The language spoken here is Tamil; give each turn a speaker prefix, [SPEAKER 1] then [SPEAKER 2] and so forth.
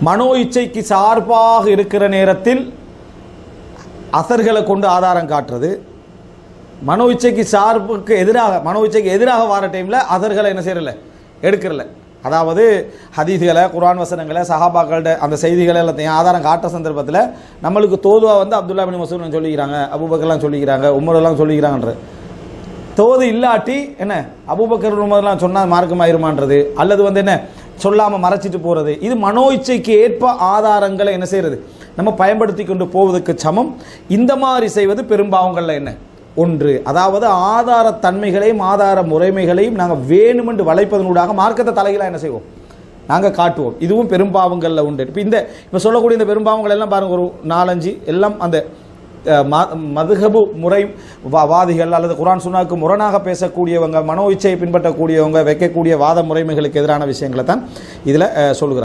[SPEAKER 1] மனோ இச்சைக்கு சார்பாக இருக்கிற நேரத்தில் அசர்களை கொண்டு ஆதாரம் காட்டுறது, மனோ இச்சைக்கு சார்புக்கு எதிராக மனோ இச்சைக்கு எதிராக வர டைமில் அசர்களை என்ன செய்யறல எடுக்கிறல. அதாவது ஹதீஸ்களை, குர்ஆன் வசனங்களை, சஹாபாக்களோட அந்த செய்திகளை எல்லாத்தையும் ஆதாரம் காட்ட சந்தர்ப்பத்தில் நம்மளுக்கு தோதுவா வந்து அப்துல்லா பின் மஸ்ஊத் சொல்லிக்கிறாங்க, அபூபக்கர்லாம் சொல்லிக்கிறாங்க, உமரெல்லாம் சொல்லிக்கிறாங்கன்ற தோது இல்லாட்டி என்ன அபூபக்கர் உமர்லாம் சொன்னால் மார்க்கமாயிருமான்றது, அல்லது வந்து என்ன சொல்லாமல் மறைச்சிட்டு போகிறது, இது மனோ இச்சைக்கு ஏற்ப ஆதாரங்களை என்ன செய்கிறது நம்ம பயன்படுத்தி கொண்டு போவதற்கு சமம். இந்த மாதிரி செய்வது பெரும்பாவங்களில் என்ன ஒன்று. அதாவது ஆதார தன்மைகளையும் ஆதார முறைமைகளையும் நாங்கள் வேணுமென்று வளைப்பதனூடாக மார்க்கத்தை தலைகளாக என்ன செய்வோம் நாங்கள் காட்டுவோம். இதுவும் பெரும்பாவங்களில் உண்டு. இப்போ சொல்லக்கூடிய இந்த பெரும்பாவங்கள் எல்லாம் பாருங்கள், ஒரு 4-5 எல்லாம் அந்த மதுஹபு முறை வாதிகள் அல்லது குர்ஆன் சுன்னாவுக்கு முரணாக பேசக்கூடியவங்க, மனோ இச்சையை பின்பற்றக்கூடியவங்க வைக்கக்கூடிய வாத முறைமைகளுக்கு எதிரான விஷயங்களை தான் இதில் சொல்கிறாங்க.